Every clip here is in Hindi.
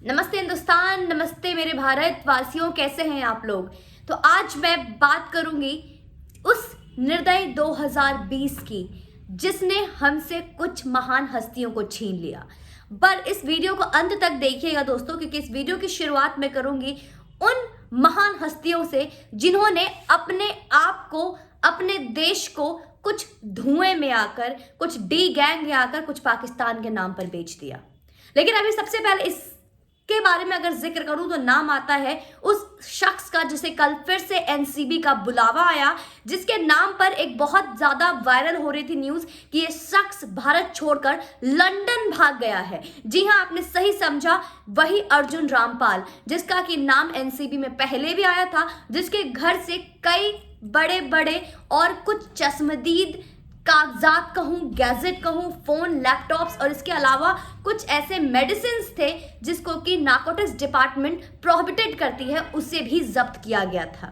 नमस्ते हिंदुस्तान, नमस्ते मेरे भारत वासियों, कैसे हैं आप लोग। तो आज मैं बात करूंगी उस निर्दय 2020 की जिसने हमसे कुछ महान हस्तियों को छीन लिया। पर इस वीडियो को अंत तक देखिएगा दोस्तों, क्योंकि इस वीडियो की शुरुआत मैं करूंगी उन महान हस्तियों से जिन्होंने अपने आप को, अपने देश को कुछ धुएं में आकर, कुछ डी गैंग में आकर कुछ पाकिस्तान के नाम पर बेच दिया। लेकिन अभी सबसे पहले इसके बारे में अगर जिक्र करूं तो नाम आता है उस शख्स का जिसे कल फिर से एनसीबी का बुलावा आया, जिसके नाम पर एक बहुत ज्यादा वायरल हो रही थी न्यूज कि ये शख्स भारत छोड़कर लंदन भाग गया है। जी हां, आपने सही समझा, वही अर्जुन रामपाल, जिसका कि नाम एनसीबी में पहले भी आया था, जिसके घर से कई बड़े बड़े और कुछ चश्मदीद कागजात कहूँ, गैजेट कहूँ, फोन, लैपटॉप्स और इसके अलावा कुछ ऐसे मेडिसिन्स थे जिसको कि नारकोटिक्स डिपार्टमेंट प्रोहिबिटेड करती है, उसे भी जब्त किया गया था।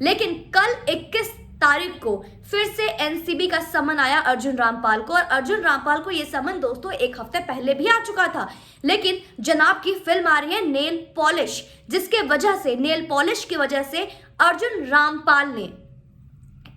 लेकिन कल 21 तारीख को फिर से एनसीबी का समन आया अर्जुन रामपाल को, और अर्जुन रामपाल को यह समन दोस्तों एक हफ्ते पहले भी आ चुका था। लेकिन जनाब की फिल्म आ रही है नेल पॉलिश, जिसके वजह से, नेल पॉलिश की वजह से अर्जुन रामपाल ने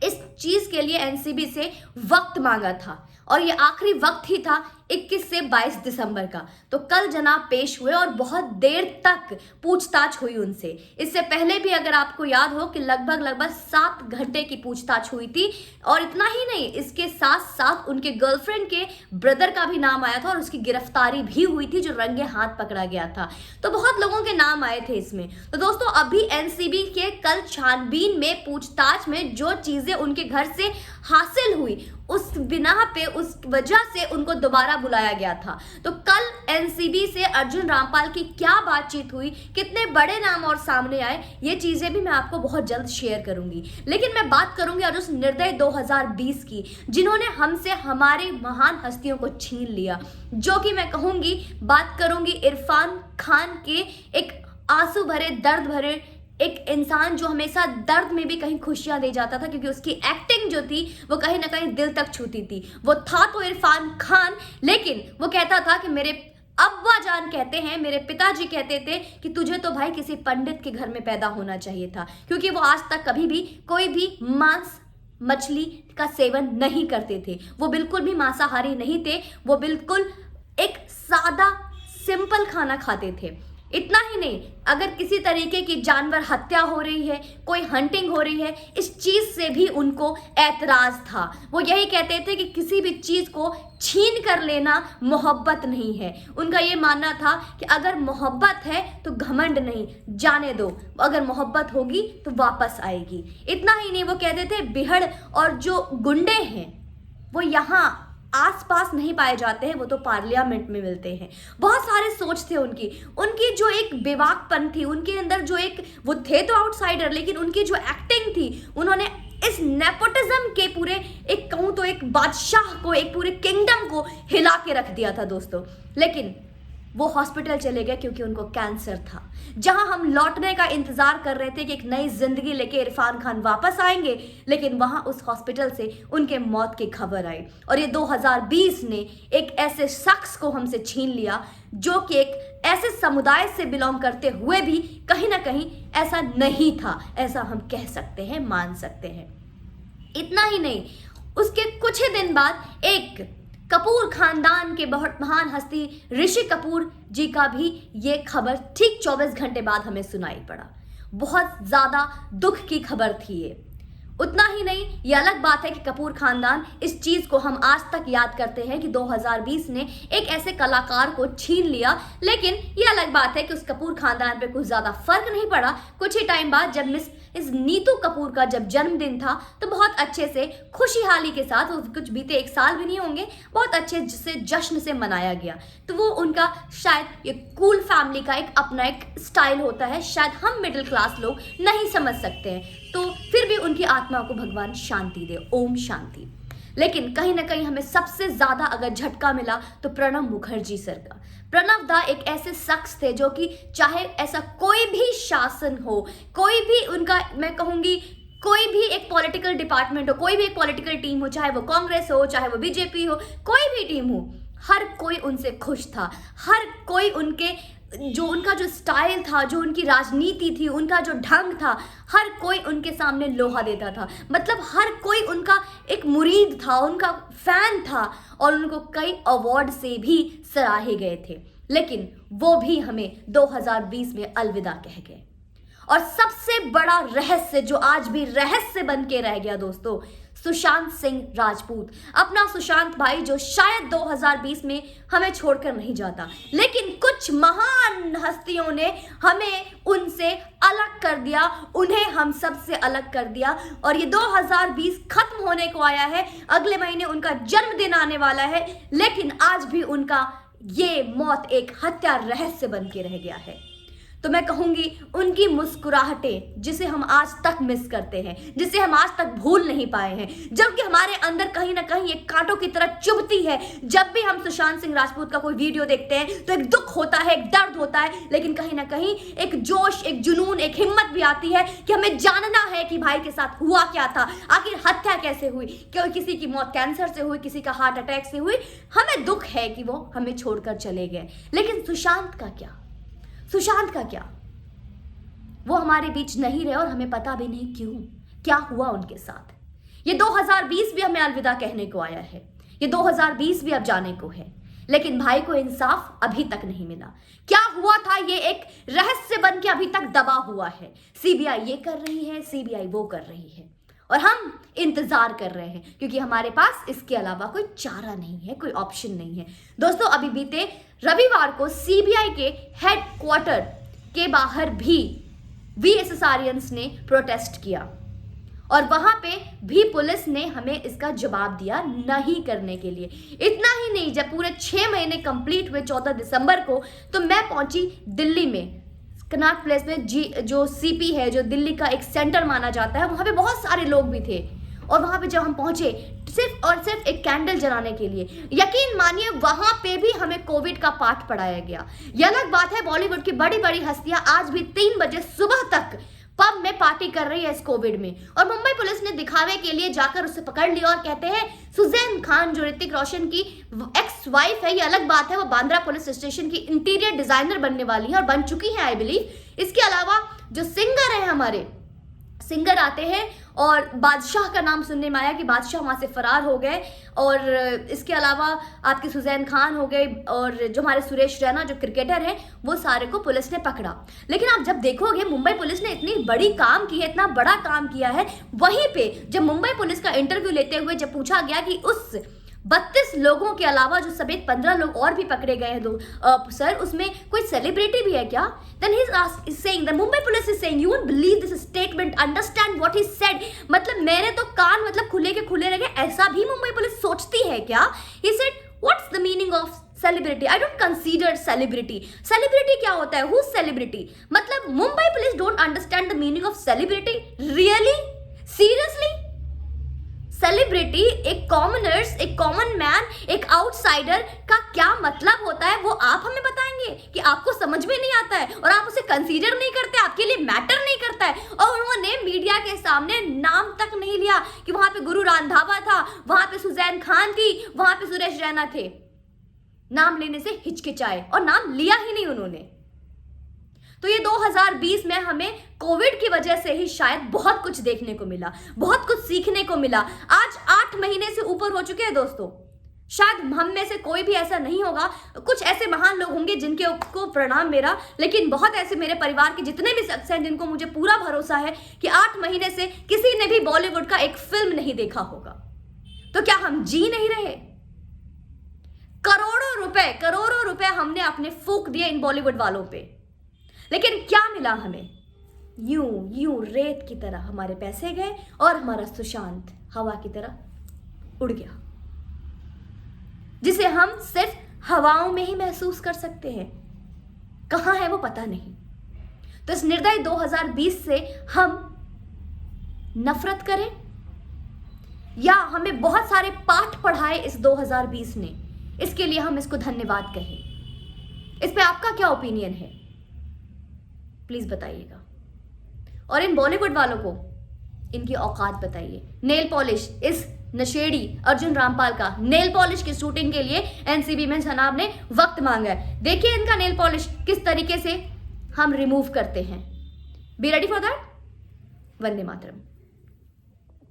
इस चीज के लिए एनसीबी से वक्त मांगा था, और ये आखिरी वक्त ही था 21 से 22 दिसंबर का। तो कल जनाब पेश हुए और बहुत देर तक पूछताछ हुई उनसे। इससे पहले भी अगर आपको याद हो कि लगभग 7 घंटे की पूछताछ हुई थी, और इतना ही नहीं, इसके साथ साथ उनके गर्लफ्रेंड के ब्रदर का भी नाम आया था और उसकी गिरफ्तारी भी हुई थी, जो रंगे हाथ पकड़ा गया था। तो बहुत लोगों के नाम आए थे इसमें। तो दोस्तों अभी एनसीबी के कल छानबीन में, पूछताछ में जो चीजें उनके घर से हासिल हुई, उस बिना पे, उस वजह से उनको दोबारा बुलाया गया था। तो कल एनसीबी से अर्जुन रामपाल की क्या बातचीत हुई, कितने बड़े नाम और सामने आए, ये चीजें भी मैं आपको बहुत जल्द शेयर करूंगी। लेकिन मैं बात करूंगी आज उस निर्दय 2020 की जिन्होंने हमसे हमारे महान हस्तियों को छीन लिया, जो कि मैं कहूंगी, बात करूंगी इरफान खान के, एक आंसू भरे, दर्द भरे एक इंसान जो हमेशा दर्द में भी कहीं खुशियां दे जाता था, क्योंकि उसकी एक्टिंग जो थी वो कहीं ना कहीं दिल तक छूती थी। वो था तो इरफान खान, लेकिन वो कहता था कि मेरे अब्बा जान कहते हैं, मेरे पिताजी कहते थे कि तुझे तो भाई किसी पंडित के घर में पैदा होना चाहिए था, क्योंकि वो आज तक कभी भी कोई भी मांस मछली का सेवन नहीं करते थे। वो बिल्कुल भी मांसाहारी नहीं थे, वो बिल्कुल एक सादा सिंपल खाना खाते थे। इतना ही नहीं, अगर किसी तरीके की जानवर हत्या हो रही है, कोई हंटिंग हो रही है, इस चीज से भी उनको ऐतराज था। वो यही कहते थे कि किसी भी चीज को छीन कर लेना मोहब्बत नहीं है। उनका ये मानना था कि अगर मोहब्बत है तो घमंड नहीं, जाने दो, अगर मोहब्बत होगी तो वापस आएगी। इतना ही नहीं, वो कहते थे बिहड़ और जो गुंडे हैं वो यहाँ आसपास नहीं पाए जाते हैं, वो तो पार्लियामेंट में मिलते हैं। बहुत सारे सोच थे उनकी जो एक बेवाकपन थी, उनके अंदर जो एक, वो थे तो आउटसाइडर, लेकिन उनकी जो एक्टिंग थी, उन्होंने इस नेपोटिज्म के पूरे, एक कहूं तो एक बादशाह को, एक पूरे किंगडम को हिला के रख दिया था दोस्तों। लेकिन वो हॉस्पिटल चले गए क्योंकि उनको कैंसर था। जहां हम लौटने का इंतजार कर रहे थे कि एक नई जिंदगी लेके इरफान खान वापस आएंगे, लेकिन वहां उस हॉस्पिटल से उनके मौत की खबर आई। और ये 2020 ने एक ऐसे शख्स को हमसे छीन लिया जो कि एक ऐसे समुदाय से बिलोंग करते हुए भी कहीं ना कहीं ऐसा नहीं था, ऐसा हम कह सकते हैं, मान सकते हैं। इतना ही नहीं, उसके कुछ ही दिन बाद एक कपूर खानदान के बहुत महान हस्ती ऋषि कपूर जी का भी ये खबर ठीक 24 घंटे बाद हमें सुनाई पड़ा। बहुत ज्यादा दुख की खबर थी ये। उतना ही नहीं, ये अलग बात है कि कपूर खानदान, इस चीज को हम आज तक याद करते हैं कि 2020 ने एक ऐसे कलाकार को छीन लिया। लेकिन ये अलग बात है कि उस कपूर खानदान पे कुछ ज्यादा फर्क नहीं पड़ा। कुछ ही टाइम बाद जब इस नीतू कपूर का जब जन्मदिन था, तो बहुत अच्छे से, खुशहाली के साथ, कुछ बीते 1 साल भी नहीं होंगे, बहुत अच्छे से जश्न से मनाया गया। तो वो उनका शायद ये कूल फैमिली का एक अपना एक स्टाइल होता है, शायद हम मिडिल क्लास लोग नहीं समझ सकते हैं। तो फिर भी उनकी आत्मा को भगवान शांति दे, ओम शांति। लेकिन कहीं ना कहीं हमें सबसे ज्यादा अगर झटका मिला तो प्रणब मुखर्जी सर का। प्रणब दा एक ऐसे शख्स थे जो कि चाहे ऐसा कोई भी शासन हो, कोई भी उनका, मैं कहूंगी कोई भी एक पॉलिटिकल डिपार्टमेंट हो, कोई भी एक पॉलिटिकल टीम हो, चाहे वो कांग्रेस हो, चाहे वो बीजेपी हो, कोई भी टीम हो, हर कोई उनसे खुश था, हर कोई उनके जो उनका जो स्टाइल था, जो उनकी राजनीति थी, उनका जो ढंग था, हर कोई उनके सामने लोहा देता था। मतलब हर कोई उनका एक मुरीद था, उनका फैन था और उनको कई अवार्ड से भी सराहे गए थे। लेकिन वो भी हमें 2020 में अलविदा कह गए। और सबसे बड़ा रहस्य जो आज भी रहस्य बन के रह गया दोस्तों, सुशांत सिंह राजपूत, अपना सुशांत भाई जो शायद 2020 में हमें छोड़कर नहीं जाता, लेकिन कुछ महान हस्तियों ने हमें उनसे अलग कर दिया, उन्हें हम सबसे अलग कर दिया। और ये 2020 खत्म होने को आया है, अगले महीने उनका जन्मदिन आने वाला है, लेकिन आज भी उनका ये मौत एक हत्या रहस्य बन के रह गया है। तो मैं कहूंगी उनकी मुस्कुराहटें जिसे हम आज तक मिस करते हैं, जिसे हम आज तक भूल नहीं पाए हैं, जबकि हमारे अंदर कहीं ना कहीं एक कांटों की तरह चुभती है। जब भी हम सुशांत सिंह राजपूत का कोई वीडियो देखते हैं तो एक दुख होता है, एक दर्द होता है, लेकिन कहीं ना कहीं एक जोश, एक जुनून, एक हिम्मत भी आती है कि हमें जानना है कि भाई के साथ हुआ क्या था, आखिर हत्या कैसे हुई, क्यों किसी की मौत कैंसर से हुई, किसी का हार्ट अटैक से हुई। हमें दुख है कि वो हमें छोड़कर चले गए, लेकिन सुशांत का क्या, सुशांत का क्या? वो हमारे बीच नहीं रहे और हमें पता भी नहीं क्यों, क्या हुआ उनके साथ। ये 2020 भी हमें अलविदा कहने को आया है, ये 2020 भी अब जाने को है, लेकिन भाई को इंसाफ अभी तक नहीं मिला। क्या हुआ था ये एक रहस्य बन के अभी तक दबा हुआ है। सीबीआई ये कर रही है, सीबीआई वो कर रही है और हम इंतजार कर रहे हैं, क्योंकि हमारे पास इसके अलावा कोई चारा नहीं है, कोई ऑप्शन नहीं है। दोस्तों, अभी बीते रविवार को सीबीआई के हेडक्वार्टर के बाहर भी वीएसएसआरियंस ने प्रोटेस्ट किया और वहां पे भी पुलिस ने हमें इसका जवाब दिया नहीं करने के लिए। इतना ही नहीं, जब पूरे 6 महीने कंप्लीट हुए 14 दिसंबर को, तो मैं पहुंची दिल्ली में कनॉट प्लेस में। जो सीपी है, जो दिल्ली का एक सेंटर माना जाता है, वहां पे बहुत सारे लोग भी थे। और वहां पे जब हम पहुंचे सिर्फ और सिर्फ एक कैंडल जलाने के लिए, यकीन मानिए वहां पे भी हमें कोविड का पाठ पढ़ाया गया। यह अलग बात है, बॉलीवुड की बड़ी बड़ी हस्तियां आज भी 3 बजे सुबह तक पब में पार्टी कर रही है इस कोविड में, और मुंबई पुलिस ने दिखावे के लिए जाकर उसे पकड़ लिया और कहते हैं सुजैन खान जो ऋतिक रोशन की एक्स वाइफ है, ये अलग बात है, वो बांद्रा पुलिस स्टेशन की इंटीरियर डिजाइनर बनने वाली है और बन चुकी है आई बिलीव। इसके अलावा जो सिंगर है, हमारे सिंगर आते हैं और बादशाह का नाम सुनने में आया कि बादशाह वहाँ से फरार हो गए, और इसके अलावा आपके सुजैन खान हो गए और जो हमारे सुरेश रैना जो क्रिकेटर हैं, वो सारे को पुलिस ने पकड़ा। लेकिन आप जब देखोगे मुंबई पुलिस ने इतनी बड़ी काम की है, इतना बड़ा काम किया है, वहीं पे जब मुंबई पुलिस का इंटरव्यू लेते हुए जब पूछा गया कि उस 32 लोगों के अलावा जो समेत 15 लोग और भी पकड़े गए हैं सर, उसमें कोई सेलिब्रिटी भी है क्या? Then he's saying, the Mumbai police is saying, you won't believe this statement, understand what he said। मतलब मेरे तो कान मतलब खुले के खुले रह गए, ऐसा भी मुंबई पुलिस सोचती है क्या? He said, what's the meaning of celebrity? I don't consider celebrity। Celebrity क्या होता है? Who's celebrity? मतलब Mumbai police don't understand the meaning of celebrity? Really? Seriously? Celebrity एक कॉमनर्स, एक कॉमन मैन, एक आउटसाइडर का क्या मतलब होता है, वो आप हमें बताएंगे कि आपको समझ में नहीं आता है और आप उसे कंसीडर नहीं करते, आपके लिए मैटर नहीं करता है। और उन्होंने मीडिया के सामने नाम तक नहीं लिया कि वहां पे गुरु रंधावा था, वहां पे सुजैन खान थी, वहां पे सुरेश रैना थे। नाम लेने से हिचकिचाए और नाम लिया ही नहीं उन्होंने। तो ये 2020 में हमें कोविड की वजह से ही शायद बहुत कुछ देखने को मिला, बहुत कुछ सीखने को मिला। आज 8 महीने से ऊपर हो चुके हैं दोस्तों। शायद हम में से कोई भी ऐसा नहीं होगा, कुछ ऐसे महान लोग होंगे जिनके को प्रणाम मेरा, लेकिन बहुत ऐसे मेरे परिवार के जितने भी शख्स हैं जिनको मुझे पूरा भरोसा है कि 8 महीने से किसी ने भी बॉलीवुड का एक फिल्म नहीं देखा होगा। तो क्या हम जी नहीं रहे? करोड़ों रुपए हमने अपने फूंक दिए इन बॉलीवुड वालों पे, लेकिन क्या मिला हमें? यूं रेत की तरह हमारे पैसे गए और हमारा सुशांत हवा की तरह उड़ गया, जिसे हम सिर्फ हवाओं में ही महसूस कर सकते हैं। कहां है वो पता नहीं। तो इस निर्दयी 2020 से हम नफरत करें या हमें बहुत सारे पाठ पढ़ाए इस 2020 ने, इसके लिए हम इसको धन्यवाद कहें? इस पे आपका क्या ओपिनियन है? प्लीज बताइएगा। और इन बॉलीवुड वालों को इनकी औकात बताइए। नेल पॉलिश इज नशेड़ी अर्जुन रामपाल का नेल पॉलिश की शूटिंग के लिए एनसीबी में जनाब ने वक्त मांगा है। देखिए इनका नेल पॉलिश किस तरीके से हम रिमूव करते हैं। Be ready for that. Vande Mataram.